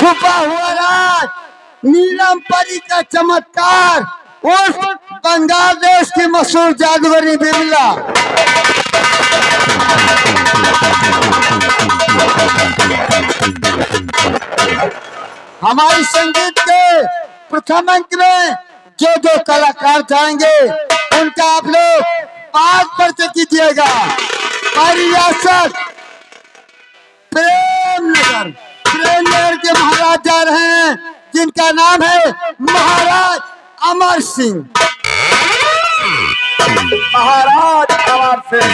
छुपा हुआ राज, नीलम परी का चमत्कार, उस बंगाल देश की मशहूर जादूगरी बिमला। हमारी संगीत के प्रथम अंक में जो जो कलाकार जाएंगे उनका आप लोग पाठ परिचय कीजिएगा। रियासत प्रेमनगर के महाराज जा रहे हैं, जिनका नाम है महाराज अमर सिंह। महाराज अमर सिंह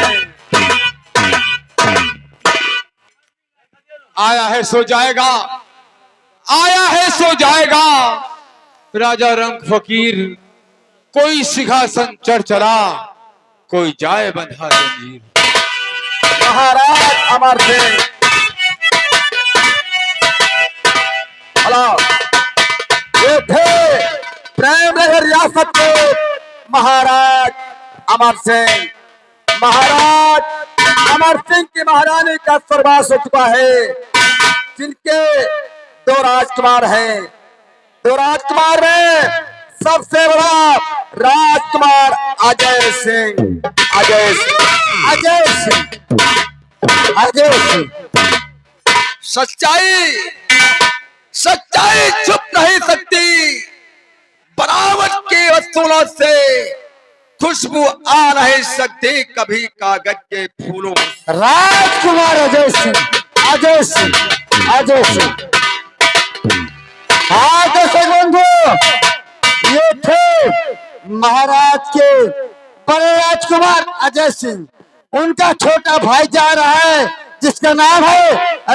आया है सो जाएगा, आया है सो जाएगा। राजा रंग फकीर, कोई सिंहासन चढ़ चला, कोई जाए बंधा जमीर। महाराज अमर सिंह ये थे प्रेमनगर रियासत के महाराज अमर सिंह। महाराज अमर सिंह की महारानी का सर्वास हो चुका है, जिनके दो राजकुमार हैं। दो राजकुमार में सबसे बड़ा राजकुमार अजय सिंह। अजय सिंह, अजय सिंह, अजय सिंह। सच्चाई छुप नहीं सकती, बनावट की वस्तुओं से खुशबू आ नहीं सकती कभी कागज के फूलों। राजकुमार अजय सिंह, अजय सिंह, अजय सिंह। हाँ दर्शक बंधु, ये थे महाराज के बड़े राजकुमार अजय सिंह। उनका छोटा भाई जा रहा है, जिसका नाम है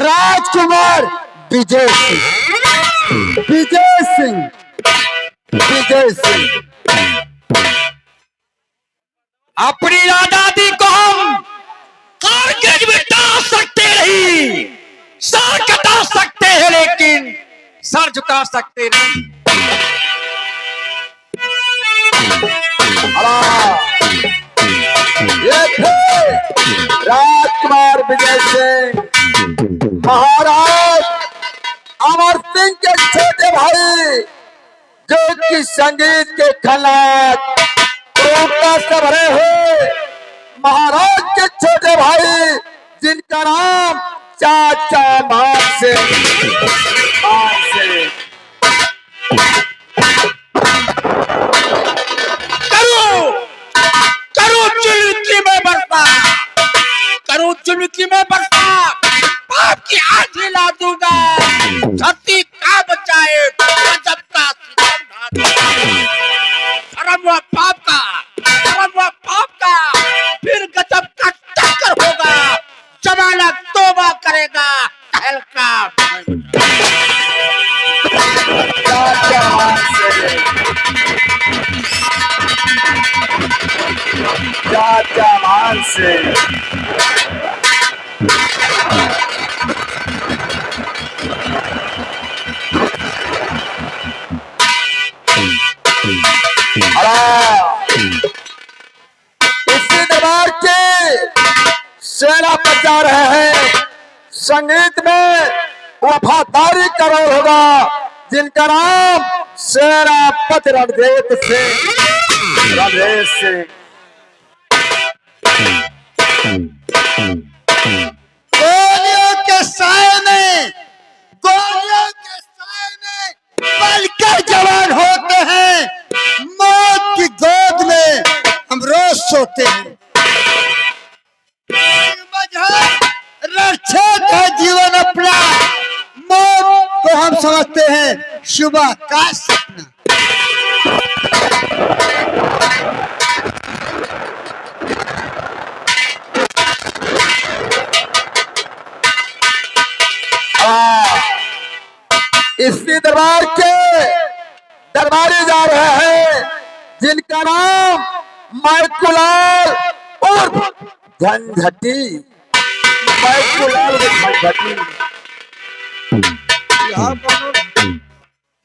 राजकुमार विजय सिंह। विजय सिंह, विजय सिंह। अपनी आजादी को हम कारगिल मिटा सकते नहीं, सर कटा सकते हैं लेकिन सर झुका सकते नहीं। ये थे राजकुमार विजय सिंह। महाराज अमर सिंह के छोटे भाई, जो कि संगीत के खलाक से भरे हुए महाराज के छोटे भाई, जिनका नाम चाचा मान सिंह। करो चुनकी में बरसा, करो चुनकी में बरसा, पाप की आंधी ला दूंगा। धरती का बचाए गजब का धर्म व पाप का, धर्म व पाप का, फिर गजब का टक्कर होगा। जमाना तौबा करेगा, तहलका। चाचा मान सिंह। इसी दरबार के सेना पर जा रहे हैं। संगीत में वफादारी का रोल होगा, जिनका नाम सेनापति रणजीत सिंह। रणजीत सिंह गोलियों के साए में, गोलियों के साए में पलकर जवान होते हैं। मौत की गोद में हम रोज सोते हैं। रक्षक है जीवन अपना, मौत को हम समझते हैं सुबह का सपना। इसी दरबार के दरबारी जा रहे हैं, जिनका नाम मैकुलाल उर्फ झंझटी। मैकुलाल झंझटी।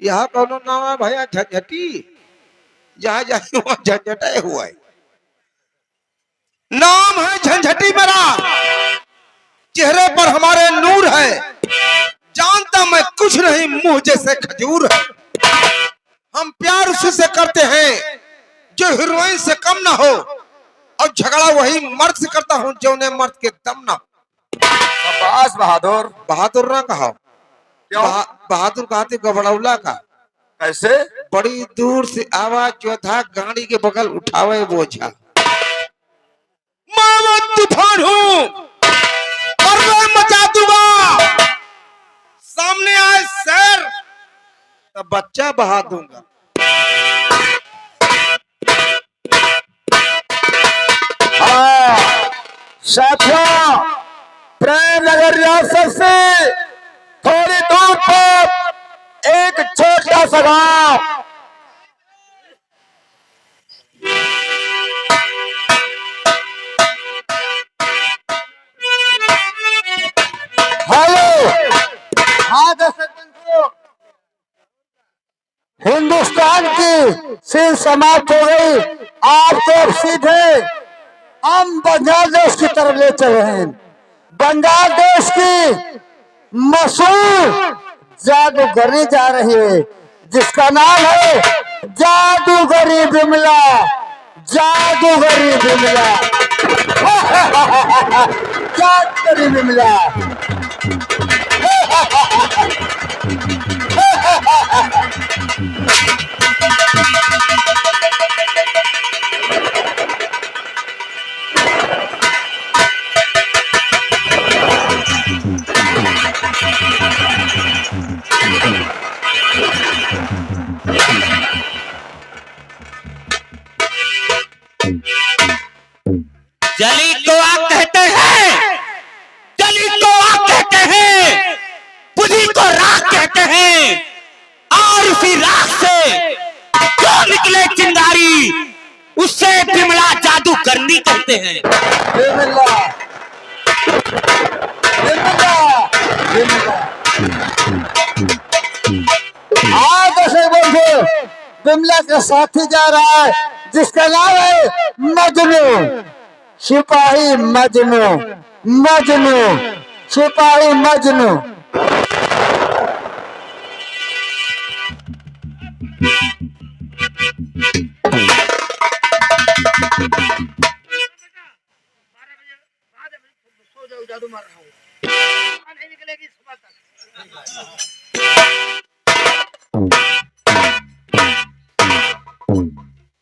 यहाँ कौन नाम है भैया? झंझटी। जहाँ जाए वहाँ झंझटाए हुआ है। नाम है झंझटी मेरा, चेहरे पर हमारे नूर है, जानते जानता मैं कुछ नहीं, मुंह जैसे खजूर है। हम प्यार उसी से करते हैं जो हीरोइन से कम ना हो, और झगड़ा वही मर्द से करता हूँ जो ने मर्द के दम ना हो। शाबाश बहादुर। बहादुर ना कहा, क्यों? बहादुर कहते गबड़ौला का। कैसे? बड़ी दूर से आवाज जो था, गाड़ी के बगल उठावे बोझा। मैं वो तूफान हूँ और मैं मचा दूंगा। सामने आए शेर तो बच्चा बहा दूंगा। हाँ साथियों, प्रेमनगर रियासत से थोड़ी दूर पर एक छोटा सा गांव, हेलो। हाँ दर्शक बंधुओं, हिंदुस्तान की सीन समाप्त हो गई। आपको अब सीधे हम बंगाल देश की तरफ ले चले हैं। बंगाल देश की मशहूर जादूगरी जा रही है, जिसका नाम है जादूगरी बिमला। जादूगरी बिमला। जादूगरी बिमला। जली को आग कहते हैं, जली को आग कहते हैं, बुद्धि को राख कहते हैं, और उसी राख से जो निकले चिंगारी उससे बिमला जादू करनी कहते हैं। बिमला। बिमला। बिमला। हाँ दर्शक बंधु, बिमला का साथी जा रहा है जिसका नाम है मजनू। सिपाही मजनू। मजनू। सिपाही मजनू।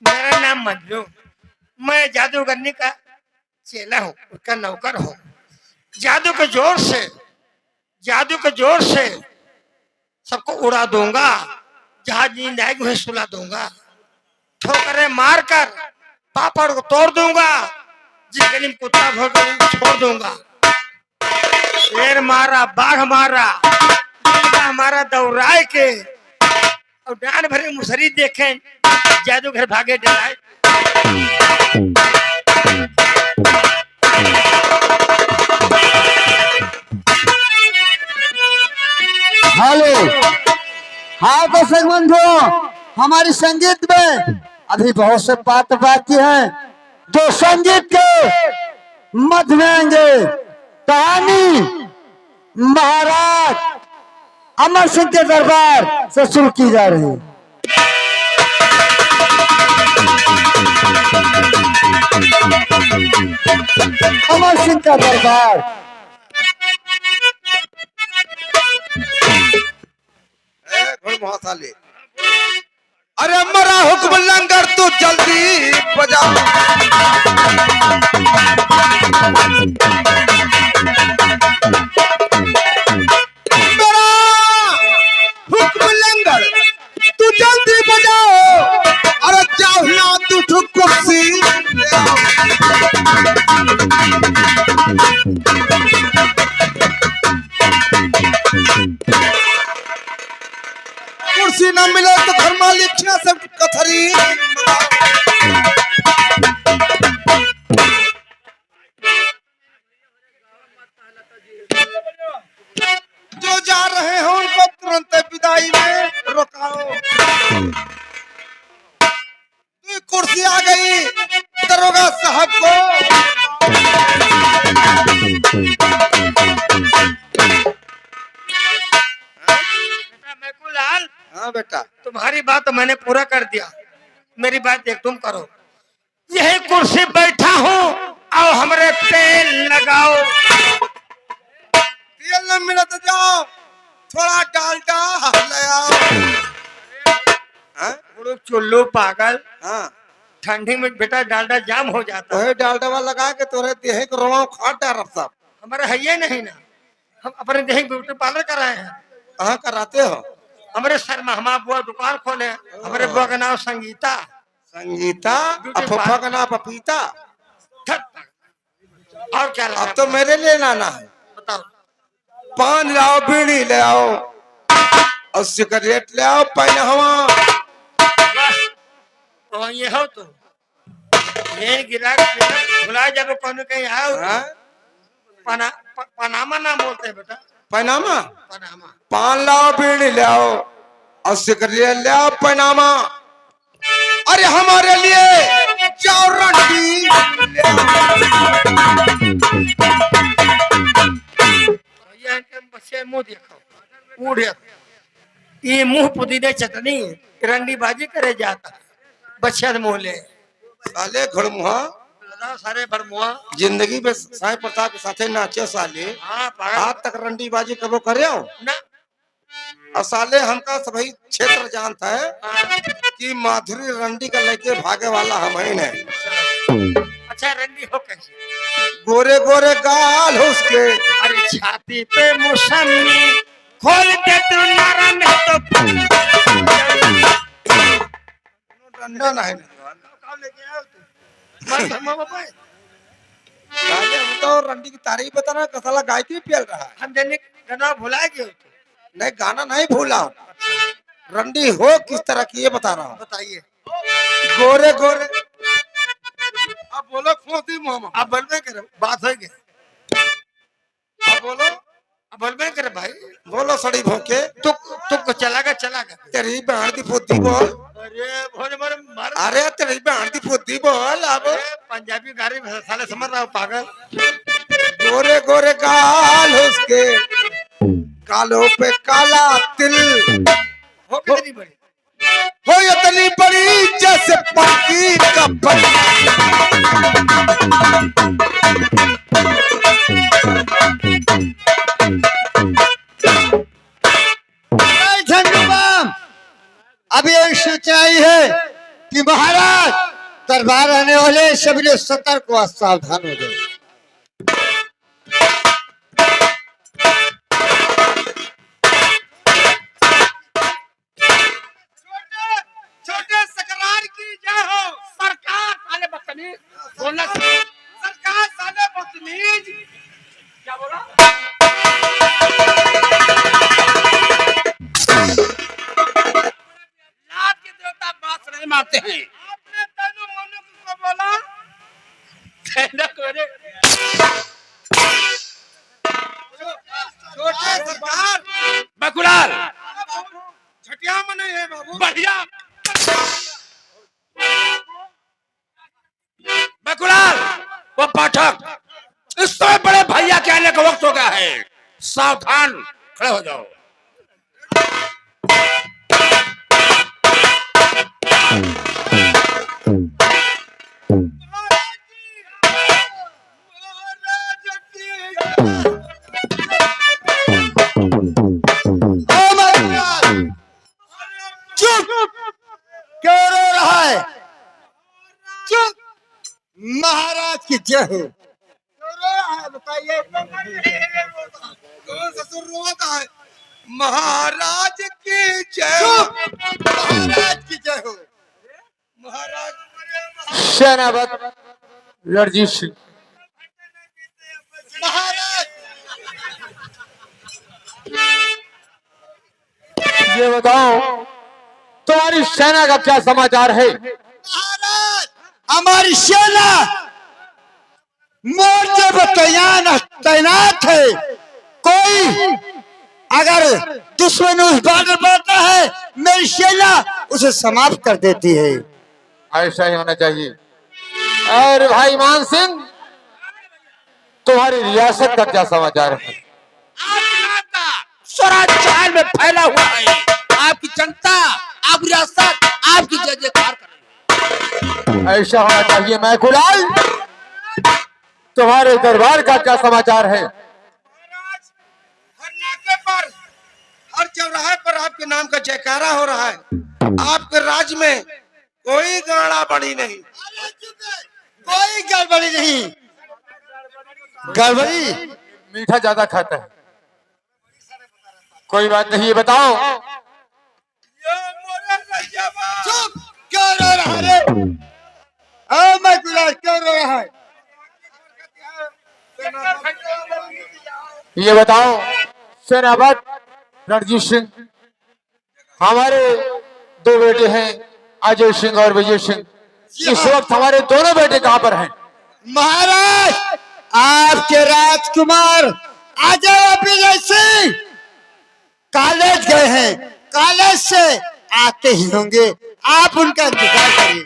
मेरा नाम मजनू, मैं जादूगरनी का चेला हूँ, उसका नौकर हूँ। जादू के जोर से सबको उड़ा दूंगा। जहां नींद आएगी वहीं सुला दूंगा। ठोकरें मारकर पापड़ को तोड़ दूंगा। जिस गली में कुत्ता भौंके छोड़ दूंगा। शेर मारा, बाघ मारा, हमारा दौड़ाए के, और डांड भरे मुसरी देखें, जादूगर भागे डराए। हेलो। हाँ दर्शक बंधु, हमारी संगीत में अभी बहुत से बात बाकी हैं जो संगीत के मध्य में आएंगे। कहानी महाराज अमर सिंह के दरबार से शुरू की जा रही है। अमर सिंह का दरबार। महासाले, अरे मरा हुक्म लंगर तू जल्दी बजा। मेरा हुक्म लंगर तू जल्दी बजाओ। अरे जाओ ना तू ठुक कुर्सी। कुर्सी न मिले तो घर मालिक से कथरी। जो जा रहे हैं उनको तुरंत विदाई में रोकाओ। कुर्सी आ गई दरोगा साहब को। हाँ बेटा, तुम्हारी बात तो मैंने पूरा कर दिया, मेरी बात देख तुम करो। यही कुर्सी बैठा हूँ, आओ हमरे तेल लगाओ। तेल न मिला तो जाओ थोड़ा डालडा ले आओ। हाँ? चुल्लू पागल, हाँ, ठंडी में बेटा डालडा जाम हो जाता है। वही डालडा लगा के तोरे देह को रोवा खाट डाल सब। हमारा है ये नहीं ना, हम अपने देह ब्यूटी पार्लर कराए हैं। कहाँ कराते हो? हमारे सर में हमारा बुआ दुकान खोले हैं। हमारे बुआ का नाम संगीता। संगीता, अफुफा का नाम पपीता। और क्या लगा? अब तो मेरे लिए लाना है। बताओ। पान लाओ, बीड़ी ले आओ और सिगरेट ले आओ, पहनवा। बस तो ये हो तो ये गिरा भुला जब कौन कहीं आओ। हाँ? पनामा नाम बोलते हैं बेटा, पनामा। पनामा। पान लाओ, बीड़ी ले आओ और सिगरेट ले आओ, पनामा। अरे हमारे लिए जाओ रंडी ले आओ। भैया इनके बच्चे मुंह देखो, उड़े ये मुंह पुदीने चटनी रंडी बाजी करे जाता बच्चे मुंह ले। साले घड़मुहा सारे बड़मुआ जिंदगी में साई प्रताप के साथे नाचे साले। हाँ पागल आज तक रंडी बाजी कबो करे हो? ना। और साले हमका सभी क्षेत्र जानता है हाँ। कि माधुरी रंडी का लेके भागे वाला हम ही है। अच्छा रंडी हो कैसे? गोरे गोरे गाल हो उसके। अरे छाती पे मौसमी खोल दे तू नारा नहीं तो डंडा नहीं साले हम तो रंडी की तारीफ बताना कसला गायकी पियल रहा है। हम जने गाना भुला गए तो नहीं गाना नहीं भूला, रंडी हो किस तरह की ये बता रहा हूँ। बताइए। गोरे गोरे अब बोलो खोती मोहम्मद। आप बोलबे करे बात हो गई। अब बोलो, अब बोलबे करे भाई। बोलो सड़ी भोंके। तू चला गया तेरी बहन की फुद्दी बोल। अरे भोज मर मार। अरे तेरी बहन की फुद्दी बोल। अब पंजाबी गाड़ी साले समझ रहा हूँ पागल। गोरे गोरे गाल उसके, कालों पे काला तिल, हो कितनी बड़ी हो इतनी बड़ी जैसे पक्की का झंडू बम, अब ये सच्चाई है कि महाराज दरबार आने वाले सभी लोग सतर्क व सावधान हो जाए। छोटे सकरार की जय हो। सरकार साले बदतमीज बोलना। सरकार साले बदतमीज। क्या बोला? लात के देवता बात नहीं मानते हैं। आपने तनु मनु को बोला। छोटे सरकार बकुलाल छटिया में नहीं है बाबू। बढ़िया। बकुलाल वो पाठक, इस समय बड़े भैया के आने का वक्त हो गया है, सावधान खड़े हो जाओ। चुप, क्यों रो रहा है? चुप, महाराज की जय हो। बताइए कौन ससुर रोता है? महाराज की जय हो। महाराज की जय हो। महाराज सेनापति रणजीत सिंह। महाराज ये बताओ तुम्हारी सेना का क्या समाचार है? महाराज हमारी सेना मोर्चे पर तैनात है। कोई अगर दुश्मन उस बॉर्डर पर आता है, मेरी सेना उसे समाप्त कर देती है। ऐसा ही होना चाहिए। और भाई मान सिंह, तुम्हारी रियासत का क्या समाचार है? स्वराज्य में फैला हुआ है। आपकी जनता रियासत आपकी जय जयकार करे। ऐसा होना चाहिए। मैं कुलाल, तुम्हारे दरबार का क्या समाचार है? महाराज, हर नाके पर, हर चौराहे पर आपके नाम का जयकारा हो रहा है। आपके राज्य में कोई गाड़ा बड़ी नहीं। कोई गड़बड़ी नहीं। गड़बड़ी मीठा ज्यादा खाता है। कोई बात नहीं, ये बताओ। ये मोरे रैयवा। चुप, क्यों रो रहा है? मैं कुलाल, क्यों रो रहा है? ये बताओ सेनापत रणजीत सिंह, हमारे दो बेटे हैं अजय सिंह और विजय सिंह। इस वक्त हमारे दोनों बेटे कहां पर हैं? महाराज, आपके राजकुमार अजय और विजय सिंह कॉलेज गए हैं। कॉलेज से आते ही होंगे, आप उनका इंतजार करिए।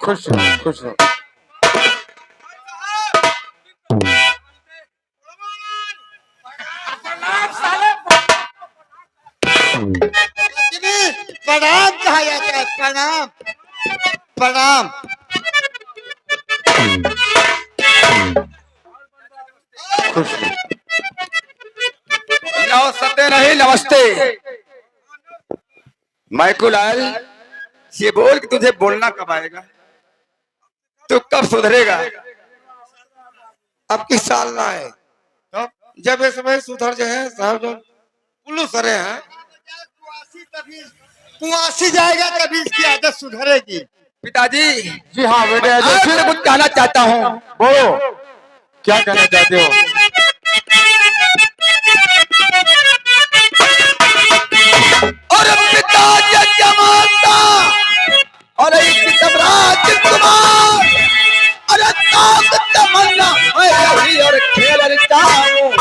खुश रहो, खुश रहो। प्रणाम कहा जाता है, प्रणाम प्रणाम। खुश रहो। नमस्ते नहीं, नमस्ते। मैं कुलाल, ये बोल कि तुझे बोलना कब आएगा? तू कब सुधरेगा? अब किस साल ना है तो जब ये समय सुधर जाए साहब, जो उल्लू सरे हैं। कुआसी जाएगा तभी इसकी आदत सुधरेगी। पिताजी, जी हाँ बेटे। मैं कुछ कहना चाहता हूँ। बोलो, क्या कहना चाहते हो? और पिताजी जमाता और राजकुमार, अरे ताकत तमन्ना मैं अभी और खेल चाहूं।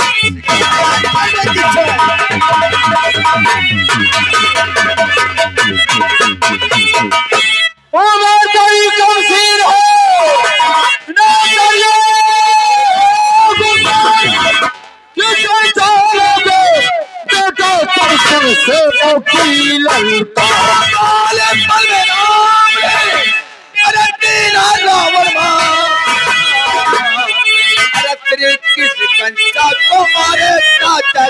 कोई कमसीर हो ना करिए किसे चालोगे बेटा तुम से की ललका काले पल में राम रे, अरे तीना रावण मां, अरे तेरे किस कंचा को मारे चाचा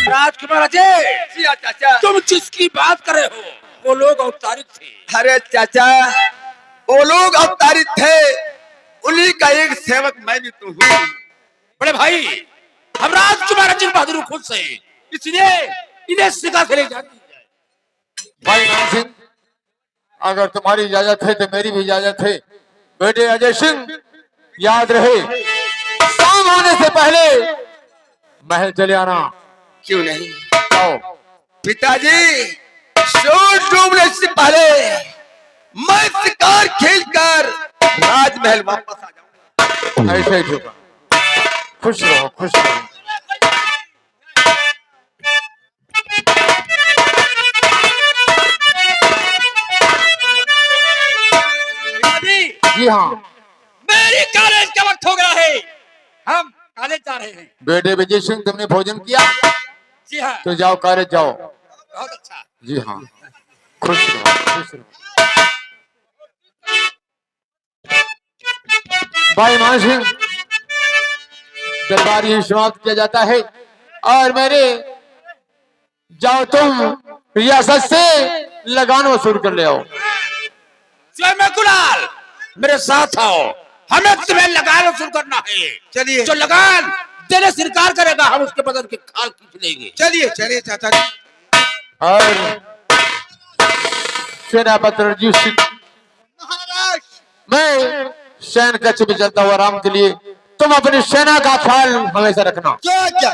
राजकुमार अजय, जी चाचा। तुम जिसकी बात कर रहे हो वो लोग अवतारित थे। अरे चाचा, वो लोग अवतारित थे, उन्हीं का एक सेवक मैं भी तो हूँ। बड़े भाई, हम राजकुमार अजय बहादुर खुद से, इसलिए इन्हें सिखा के ले जाती है। भाई मान सिंह, अगर तुम्हारी इजाजत है तो मेरी भी इजाजत है। बेटे अजय सिंह, याद रहे शाम होने से पहले महल चले आना। क्यों नहीं आओ। पिताजी, सूरज डूबने से पहले मैं शिकार खेलकर राजमहल वापस आ जाऊंगा। ऐसे ही ठीक है। खुश रहो, खुश रहो। जी हाँ मेरी कॉलेज का वक्त हो गया है, हम कॉलेज जा रहे हैं। बेटे विजय सिंह, तुमने भोजन किया? जी हाँ, तो जाओ, कॉलेज जाओ। बहुत अच्छा। जी हाँ, खुश रहो, खुश रहो। भाई मान सिंह, दरबार ही समाप्त किया जाता है और मेरे जाओ तुम रियासत से लगान वसूल कर ले आओ। जय मैं कुलाल, मेरे साथ आओ, हमें तुम्हें लगान वसूल करना है। चलिए जो लगान देने से इनकार करेगा हम उसके बदन के खाल खींच लेंगे। चलिए चलिए चाचा जी। और सेनापति रणजीत सिंह, महाराज, मैं सैन कक्ष में चलता हुआ आराम के लिए, तुम अपनी सेना का ख्याल हमेशा रखना। महाराज